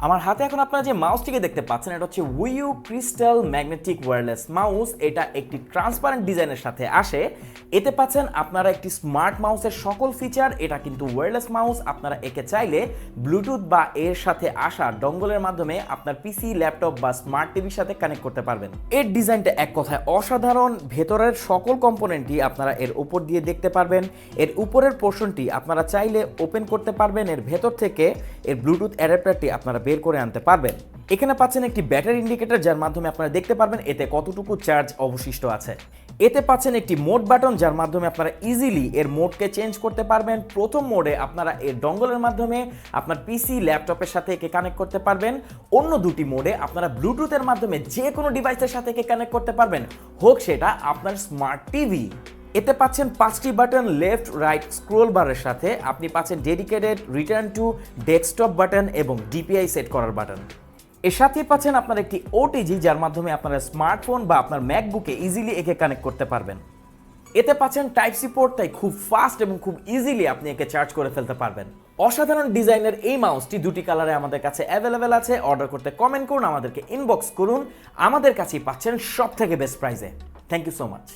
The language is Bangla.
আমার হাতে এখন আপনারা যে মাউসটিকে দেখতে পাচ্ছেন এটা হচ্ছে উইউ ক্রিস্টাল ম্যাগনেটিক ওয়্যারলেস মাউস। এটা একটি ট্রান্সপারেন্ট ডিজাইনের সাথে আসে। এতে পাচ্ছেন আপনারা একটি স্মার্ট মাউসের সকল ফিচার। এটা কিন্তু ওয়্যারলেস মাউস। আপনারা একে চাইলে ব্লুটুথ বা এর সাথে আসা ডঙ্গলের মাধ্যমে আপনার পিসি, ল্যাপটপ বা স্মার্ট টিভির সাথে কানেক্ট করতে পারবেন। এর ডিজাইনটা এক কথায় অসাধারণ। ভেতরের সকল কম্পোনেন্টই আপনারা এর উপর দিয়ে দেখতে পারবেন। এর উপরের পোর্শনটি আপনারা চাইলে ওপেন করতে পারবেন। এর ভেতর থেকে এর ব্লুটুথ অ্যাডাপ্টারটি আপনারা বের করে আনতে পারবেন। এখানে পাচ্ছেন একটি ব্যাটারি ইন্ডিকেটর, যার মাধ্যমে আপনারা দেখতে পারবেন এতে কতটুকু চার্জ অবশিষ্ট আছে। এতে পাচ্ছেন একটি মোড বাটন, যার মাধ্যমে আপনারা ইজিলি এর মোডকে চেঞ্জ করতে পারবেন। প্রথম মোডে আপনারা এর ডঙ্গলের মাধ্যমে আপনার পিসি, ল্যাপটপের সাথে একে কানেক্ট করতে পারবেন। অন্য দুটি মোডে আপনারা ব্লুটুথের মাধ্যমে যে কোনো ডিভাইসের সাথে একে কানেক্ট করতে পারবেন, হোক সেটা আপনার স্মার্ট টিভি। এতে পাচ্ছেন 5টি বাটন লেফট রাইট স্ক্রোল বারের সাথে। আপনি পাচ্ছেন dedicated return to desktop button এবং ডিপিআই সেট করার বাটন। এর সাথে পাচ্ছেন আপনার একটি ওটিজি, যার মাধ্যমে আপনারা স্মার্টফোন বা আপনার ম্যাকবুকে ইজিলি একে কানেক্ট করতে পারবেন। এতে পাচ্ছেন টাইপ সি পোর্ট, তাই খুব ফাস্ট এবং খুব ইজিলি আপনি একে চার্জ করে ফেলতে পারবেন। অসাধারণ ডিজাইনের এই মাউসটি দুটি কালারে আমাদের কাছে অ্যাভেলেবেল আছে। অর্ডার করতে কমেন্ট করুন, আমাদেরকে ইনবক্স করুন। আমাদের কাছেই পাচ্ছেন সব থেকে বেস্ট প্রাইসে। Thank you so much.